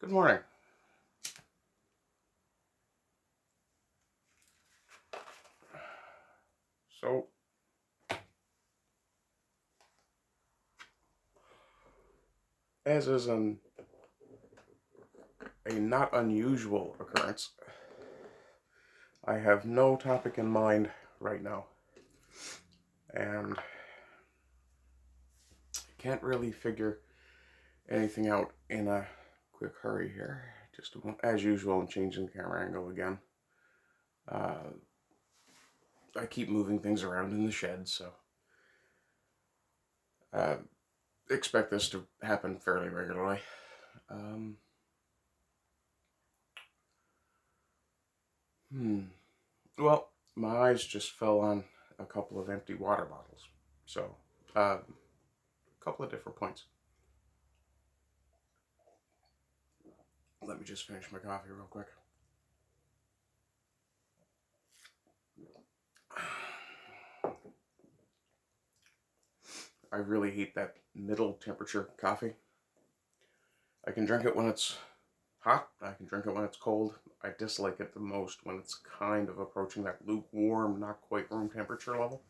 Good morning. So, as is a not unusual occurrence, I have no topic in mind right now, and can't really figure anything out in a quick hurry here. Just as usual, I'm changing the camera angle again. Uh, I keep moving things around in the shed, so uh, expect this to happen fairly regularly. Um, hmm. Well, my eyes just fell on a couple of empty water bottles. So, a couple of different points. Let me just finish my coffee real quick. I really hate that middle temperature coffee. I can drink it when it's hot. I can drink it when it's cold. I dislike it the most when it's kind of approaching that lukewarm, not quite room temperature level.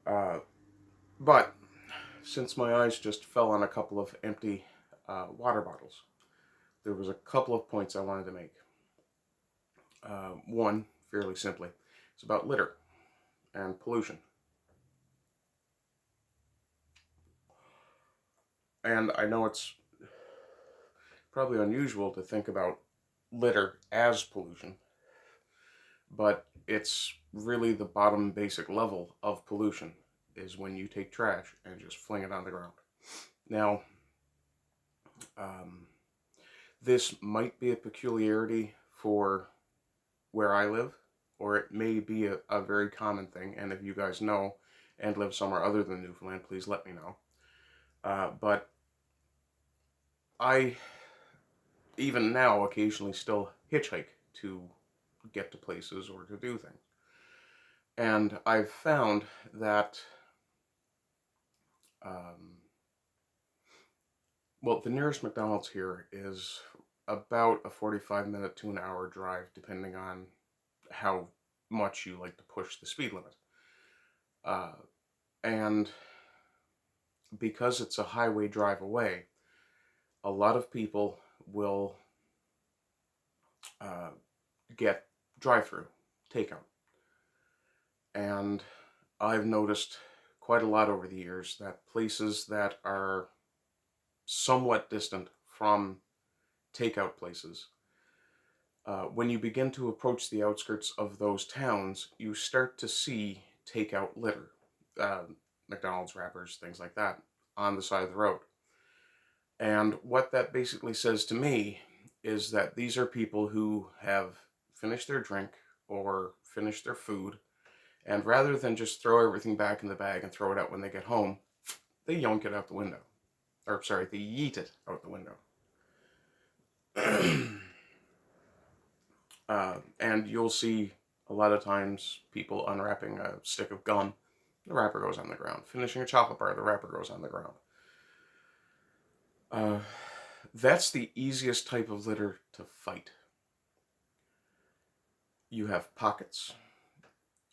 Uh, but since my eyes just fell on a couple of empty water bottles, there was a couple of points I wanted to make. One, fairly simply, it's about litter and pollution. And I know it's probably unusual to think about litter as pollution, but it's really the bottom basic level of pollution is when you take trash and just fling it on the ground. Now, um, this might be a peculiarity for where I live, or it may be a very common thing, and if you guys know and live somewhere other than Newfoundland, please let me know. But I, even now, occasionally still hitchhike to get to places or to do things. And I've found that, um, well, the nearest McDonald's here is about a 45-minute to an hour drive, depending on how much you like to push the speed limit. Uh, and because it's a highway drive away, a lot of people will uh, get drive-through takeout. And I've noticed quite a lot over the years that places that are somewhat distant from takeout places, when you begin to approach the outskirts of those towns, you start to see takeout litter, uh, McDonald's wrappers, things like that, on the side of the road. And what that basically says to me is that these are people who have finished their drink or finished their food, and rather than just throw everything back in the bag and throw it out when they get home, they yonk it out the window. Or, sorry, they yeet it out the window. And you'll see a lot of times people unwrapping a stick of gum, the wrapper goes on the ground. Finishing a chocolate bar, the wrapper goes on the ground. Uh, that's the easiest type of litter to fight. You have pockets,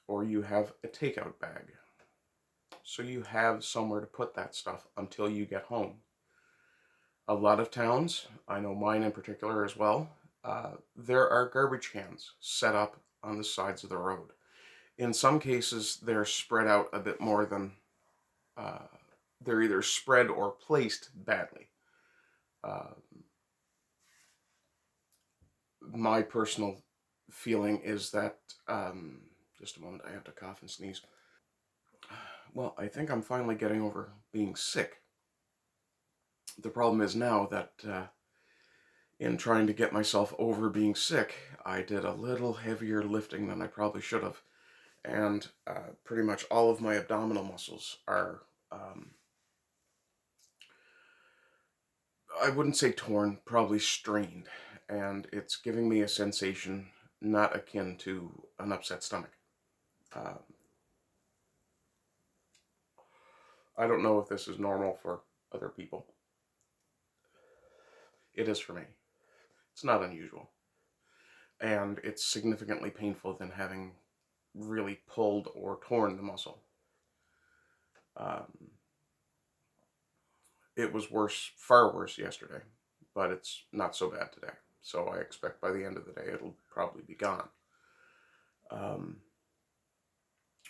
or you have a takeout bag. So you have somewhere to put that stuff until you get home. A lot of towns, I know mine in particular as well, there are garbage cans set up on the sides of the road. In some cases, they're spread out a bit more than uh, they're either spread or placed badly. Uh, my personal feeling is that, just a moment, I have to cough and sneeze. Well, I think I'm finally getting over being sick. The problem is now that in trying to get myself over being sick, I did a little heavier lifting than I probably should have. And pretty much all of my abdominal muscles are, I wouldn't say torn, probably strained. And it's giving me a sensation not akin to an upset stomach. Uh, I don't know if this is normal for other people. It is for me. It's not unusual. And it's significantly painful than having really pulled or torn the muscle. Um, it was worse, far worse yesterday, but it's not so bad today. So I expect by the end of the day it'll probably be gone. Um,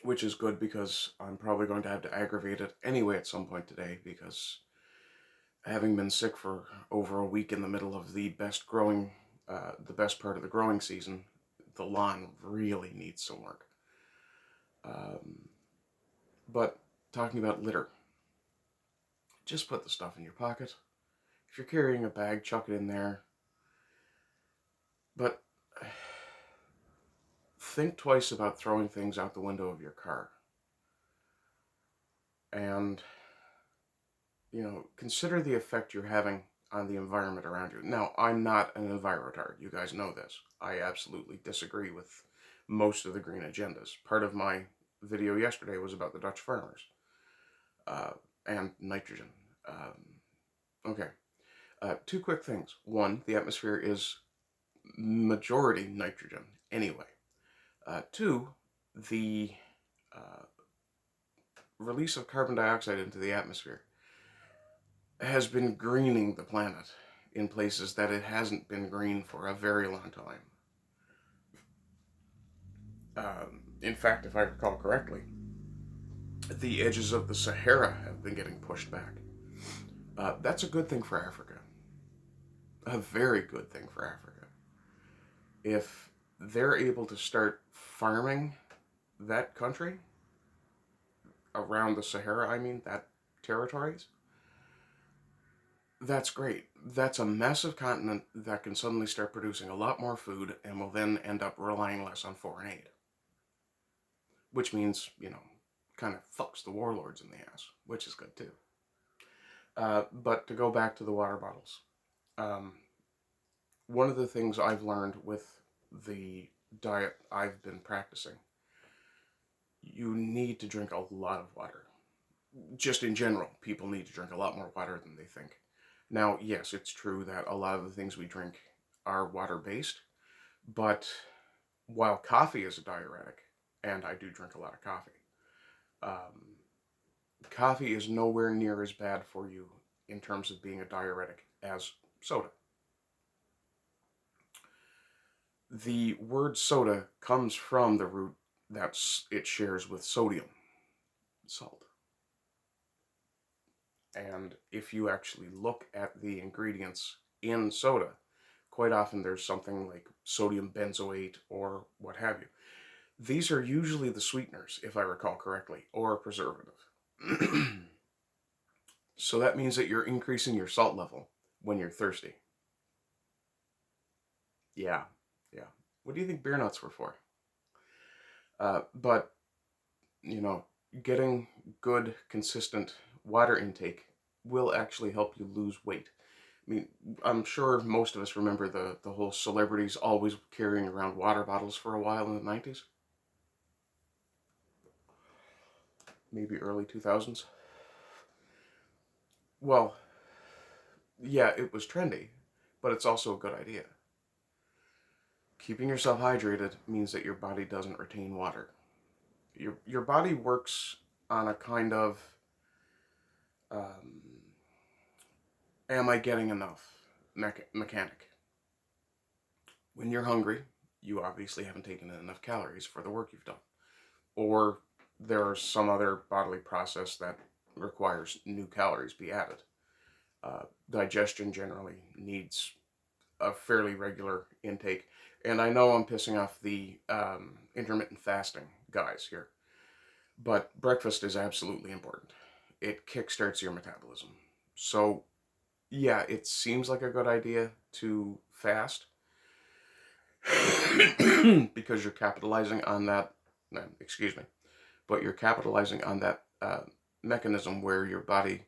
which is good because I'm probably going to have to aggravate it anyway at some point today, because having been sick for over a week in the middle of the best part of the growing season, the lawn really needs some work. But talking about litter, just put the stuff in your pocket. If you're carrying a bag, chuck it in there. But think twice about throwing things out the window of your car. And, consider the effect you're having on the environment around you. Now, I'm not an envirotard. You guys know this. I absolutely disagree with most of the green agendas. Part of my video yesterday was about the Dutch farmers and nitrogen. Okay. Two quick things. One, the atmosphere is majority nitrogen anyway. Two, the release of carbon dioxide into the atmosphere has been greening the planet in places that it hasn't been green for a very long time. In fact, if I recall correctly, the edges of the Sahara have been getting pushed back. That's a good thing for Africa. A very good thing for Africa. If they're able to start farming that country, around the Sahara, that territories, that's great. That's a massive continent that can suddenly start producing a lot more food and will then end up relying less on foreign aid. Which means, kind of fucks the warlords in the ass, which is good too. But to go back to the water bottles, one of the things I've learned with the diet I've been practicing, you need to drink a lot of water. Just in general, people need to drink a lot more water than they think. Now, yes, it's true that a lot of the things we drink are water-based, but while coffee is a diuretic, and I do drink a lot of coffee, coffee is nowhere near as bad for you in terms of being a diuretic as soda. The word soda comes from the root that it shares with sodium, salt. And if you actually look at the ingredients in soda, quite often there's something like sodium benzoate or what have you. These are usually the sweeteners, if I recall correctly, or a preservative. So that means that you're increasing your salt level when you're thirsty. Yeah. What do you think beer nuts were for? But, getting good, consistent water intake will actually help you lose weight. I'm sure most of us remember the whole celebrities always carrying around water bottles for a while in the 90s. Maybe early 2000s. Well, yeah, it was trendy, but it's also a good idea. Keeping yourself hydrated means that your body doesn't retain water. Your body works on a kind of am I getting enough mechanic. When you're hungry, you obviously haven't taken in enough calories for the work you've done. Or there's some other bodily process that requires new calories be added. Digestion generally needs a fairly regular intake. And I know I'm pissing off the intermittent fasting guys here, but breakfast is absolutely important. It kickstarts your metabolism. So, yeah, it seems like a good idea to fast because you're capitalizing on that, but you're capitalizing on that mechanism where your body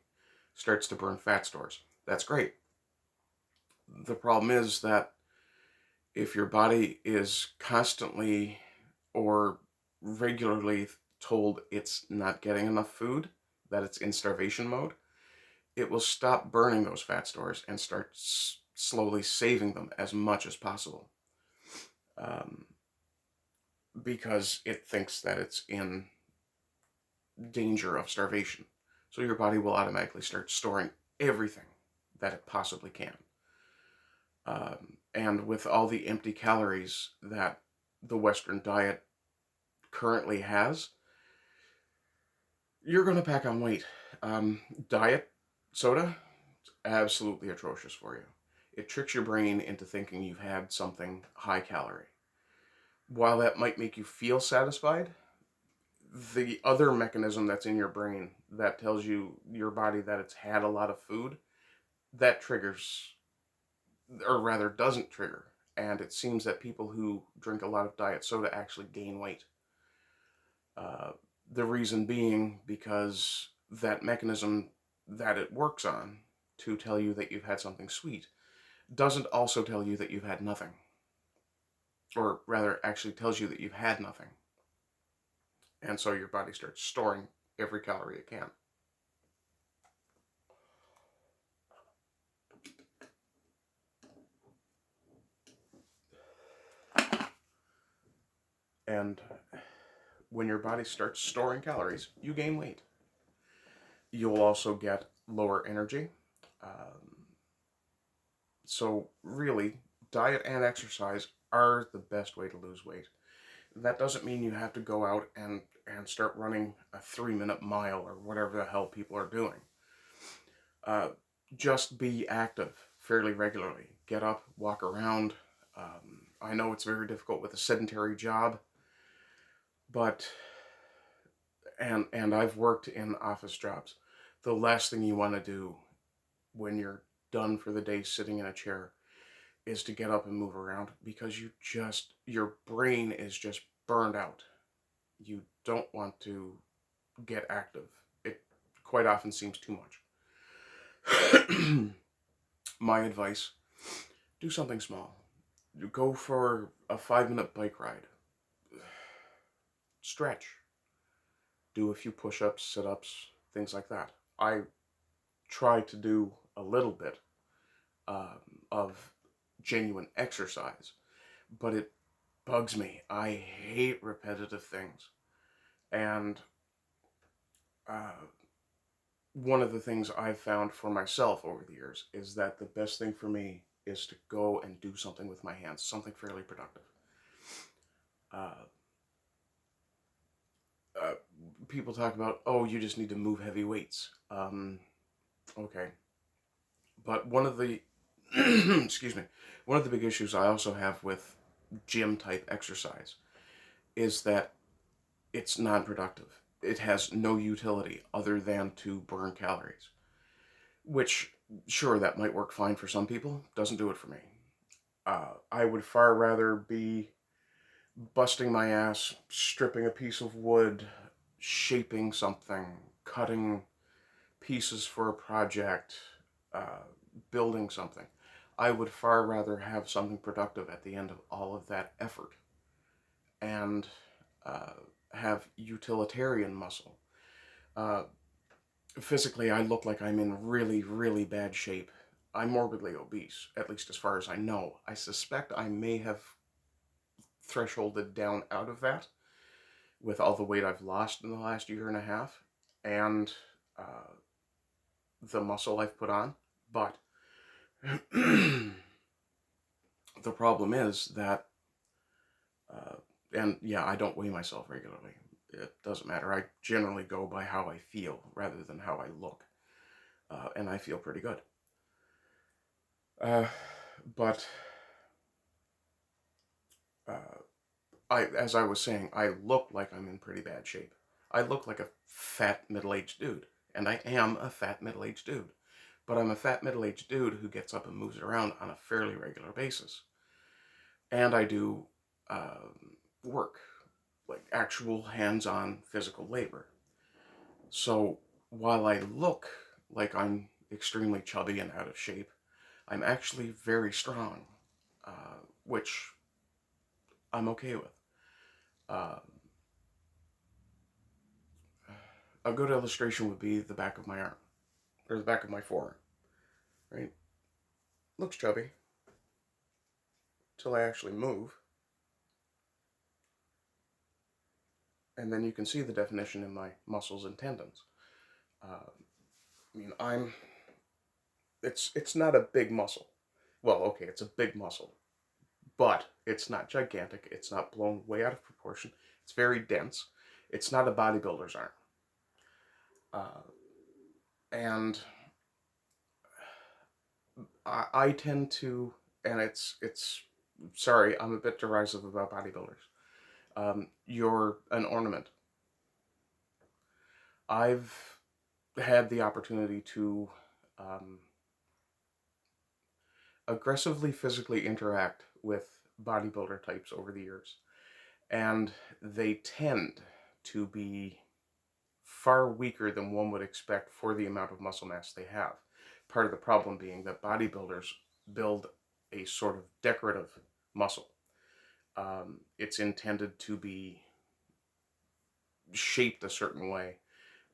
starts to burn fat stores. That's great. The problem is that if your body is constantly or regularly told it's not getting enough food, that it's in starvation mode, it will stop burning those fat stores and start slowly saving them as much as possible, um, because it thinks that it's in danger of starvation. So your body will automatically start storing everything that it possibly can. And with all the empty calories that the Western diet currently has, you're going to pack on weight. Diet soda, absolutely atrocious for you. It tricks your brain into thinking you've had something high calorie. While that might make you feel satisfied, the other mechanism that's in your brain that tells your body that it's had a lot of food, that triggers, or rather doesn't trigger. And it seems that people who drink a lot of diet soda actually gain weight. Uh, the reason being because that mechanism that it works on to tell you that you've had something sweet doesn't also tell you that you've had nothing. Or rather, actually tells you that you've had nothing. And so your body starts storing every calorie it can. And when your body starts storing calories, you gain weight. You'll also get lower energy. Um, so really, diet and exercise are the best way to lose weight. That doesn't mean you have to go out and start running a 3-minute mile or whatever the hell people are doing. Uh, just be active fairly regularly. Get up, walk around. I know it's very difficult with a sedentary job, but and I've worked in office jobs. The last thing you want to do when you're done for the day sitting in a chair is to get up and move around, because your brain is just burned out. You don't want to get active. It quite often seems too much. My advice, do something small. You go for a 5-minute bike ride. Stretch. Do a few push-ups, sit-ups, things like that. I try to do a little bit of genuine exercise, but it bugs me. I hate repetitive things. And uh, one of the things I've found for myself over the years is that the best thing for me is to go and do something with my hands, something fairly productive. Uh, uh, People talk about, oh, you just need to move heavy weights. Okay. But one of the, excuse me, one of the big issues I also have with gym type exercise is that it's non-productive. It has no utility other than to burn calories. Which, sure, that might work fine for some people. Doesn't do it for me. I would far rather be busting my ass, stripping a piece of wood, shaping something, cutting pieces for a project, uh, building something. I would far rather have something productive at the end of all of that effort and uh, have utilitarian muscle. Uh, Physically, I look like I'm in really, really bad shape. I'm morbidly obese, at least as far as I know. I suspect I may have thresholded down out of that with all the weight I've lost in the last year and a half and uh, the muscle I've put on. But the problem is that, uh, and yeah, I don't weigh myself regularly. It doesn't matter. I generally go by how I feel rather than how I look. And I feel pretty good. Uh, but uh, as I was saying, I look like I'm in pretty bad shape. I look like a fat middle-aged dude, and I am a fat middle-aged dude. But I'm a fat middle-aged dude who gets up and moves around on a fairly regular basis. And I do work, like actual hands-on physical labor. So while I look like I'm extremely chubby and out of shape, I'm actually very strong, which I'm okay with. Uh, a good illustration would be the back of my arm, or the back of my forearm, right? looks chubby till I actually move. And then you can see the definition in my muscles and tendons. I mean, it's not a big muscle. Well, okay, it's a big muscle, but it's not gigantic. It's not blown way out of proportion. It's very dense. It's not a bodybuilder's arm. And I tend to, and it's sorry, I'm a bit derisive about bodybuilders. You're an ornament. I've had the opportunity to um, aggressively physically interact with bodybuilder types over the years, and they tend to be far weaker than one would expect for the amount of muscle mass they have. Part of the problem being that bodybuilders build a sort of decorative muscle. It's intended to be shaped a certain way,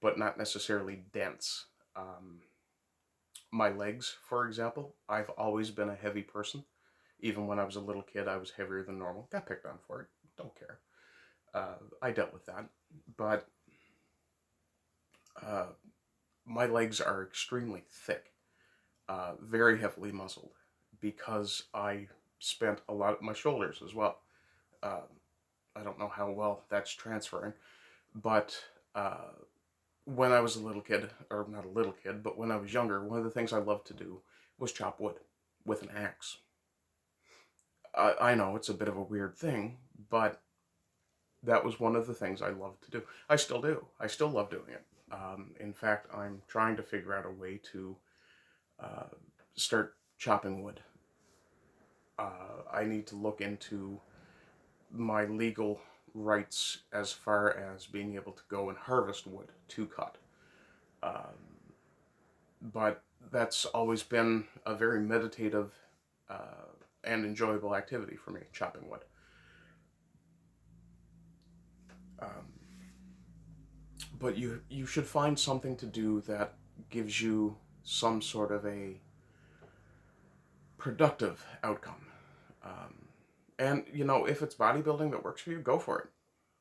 but not necessarily dense. My legs, for example, I've always been a heavy person. Even when I was a little kid, I was heavier than normal. Got picked on for it. Don't care. I dealt with that. But uh, my legs are extremely thick, very heavily muscled, because I spent a lot of my shoulders as well. Uh, I don't know how well that's transferring, but when I was a little kid, or not a little kid, but when I was younger, one of the things I loved to do was chop wood with an axe. I know it's a bit of a weird thing, but that was one of the things I loved to do. I still do. I still love doing it. In fact, I'm trying to figure out a way to uh, start chopping wood. I need to look into my legal rights as far as being able to go and harvest wood to cut. But that's always been a very meditative uh, and enjoyable activity for me, chopping wood. Um, but you should find something to do that gives you some sort of a productive outcome. Um, and you know, if it's bodybuilding that works for you, go for it.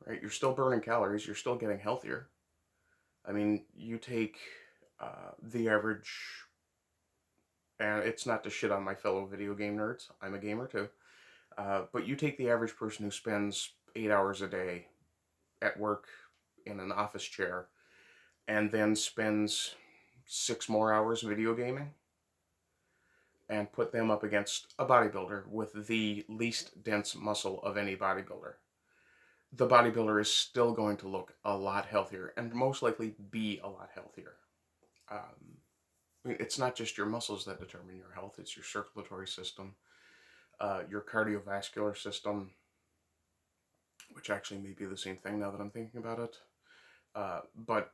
Right? You're still burning calories. You're still getting healthier. I mean, you take the average, and it's not to shit on my fellow video game nerds. I'm a gamer too. But you take the average person who spends 8 hours a day at work in an office chair and then spends 6 more hours video gaming, and put them up against a bodybuilder with the least dense muscle of any bodybuilder. The bodybuilder is still going to look a lot healthier and most likely be a lot healthier. I mean, it's not just your muscles that determine your health, it's your circulatory system, your cardiovascular system, which actually may be the same thing now that I'm thinking about it. But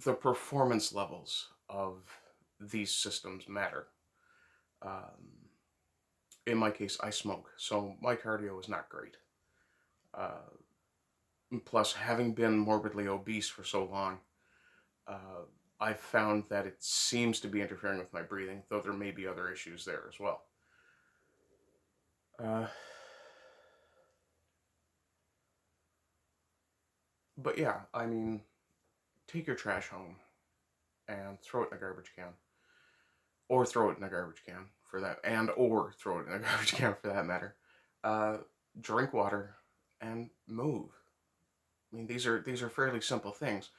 the performance levels of these systems matter. Um, in my case, I smoke, so my cardio is not great. Uh, Plus, having been morbidly obese for so long, uh, I've found that it seems to be interfering with my breathing, though there may be other issues there as well. Uh, but yeah, I mean, take your trash home and throw it in a garbage can. Or throw it in a garbage can for that, and or throw it in a garbage can for that matter. Uh, Drink water and move. I mean, these are fairly simple things,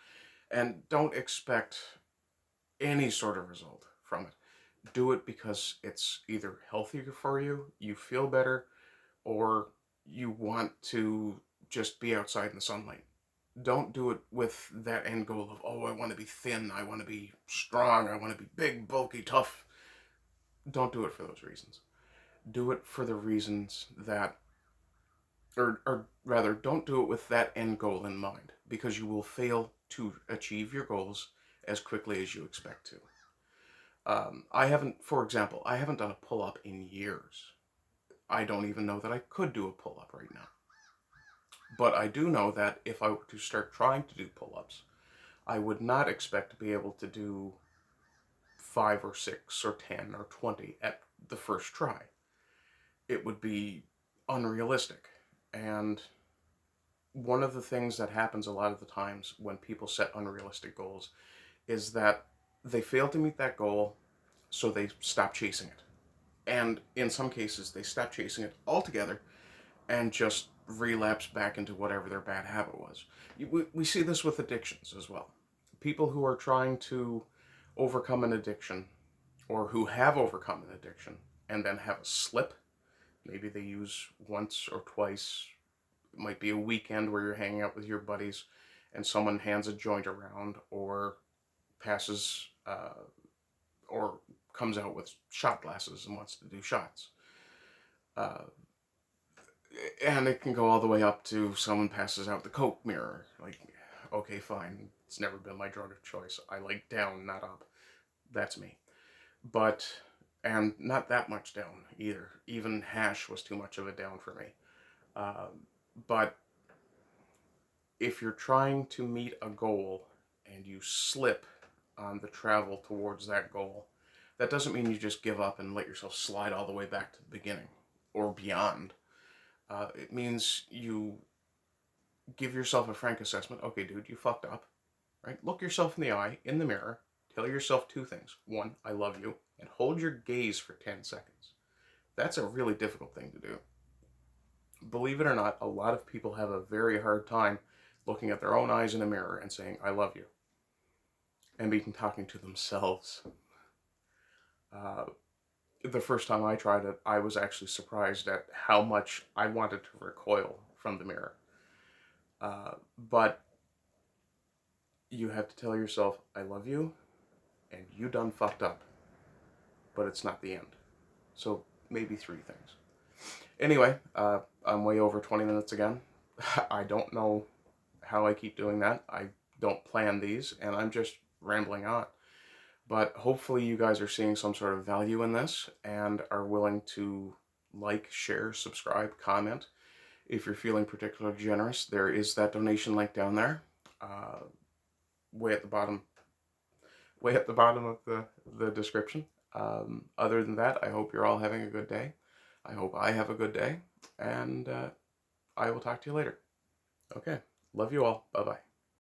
and don't expect any sort of result from it. Do it because it's either healthier for you, you feel better, or you want to just be outside in the sunlight. Don't do it with that end goal of, oh, I want to be thin, I want to be strong, I want to be big, bulky, tough. Don't do it for those reasons. Do it for the reasons that, or rather, don't do it with that end goal in mind, because you will fail to achieve your goals as quickly as you expect to. I haven't, for example, I haven't done a pull up in years. I don't even know that I could do a pull up right now. But I do know that if I were to start trying to do pull ups, I would not expect to be able to do 5 or 6 or 10 or 20 at the first try. It would be unrealistic. And one of the things that happens a lot of the times when people set unrealistic goals is that they fail to meet that goal, so they stop chasing it. And in some cases, they stop chasing it altogether and just relapse back into whatever their bad habit was. We see this with addictions as well. People who are trying to overcome an addiction, or who have overcome an addiction and then have a slip. Maybe they use once or twice. It might be a weekend where you're hanging out with your buddies and someone hands a joint around, or passes or comes out with shot glasses and wants to do shots. Uh, and it can go all the way up to someone passes out the Coke mirror. Like, okay, fine. It's never been my drug of choice. I like down, not up. That's me. But, and not that much down either. Even hash was too much of a down for me. But if you're trying to meet a goal and you slip on the travel towards that goal, that doesn't mean you just give up and let yourself slide all the way back to the beginning or beyond. It means you give yourself a frank assessment. Okay, dude, you fucked up. Right? Look yourself in the eye, in the mirror. Tell yourself 2 things. 1, I love you. And hold your gaze for 10 seconds. That's a really difficult thing to do. Believe it or not, a lot of people have a very hard time looking at their own eyes in a mirror and saying, I love you. And being talking to themselves. The first time I tried it, I was actually surprised at how much I wanted to recoil from the mirror. But you have to tell yourself, I love you, and you done fucked up. But it's not the end. So maybe 3 things. Anyway, I'm way over 20 minutes again. I don't know how I keep doing that. I don't plan these, and I'm just rambling on. But hopefully you guys are seeing some sort of value in this and are willing to like, share, subscribe, comment. If you're feeling particularly generous, there is that donation link down there, way at the bottom of the description. Other than that, I hope you're all having a good day. I hope I have a good day, and I will talk to you later. Okay, love you all. Bye-bye.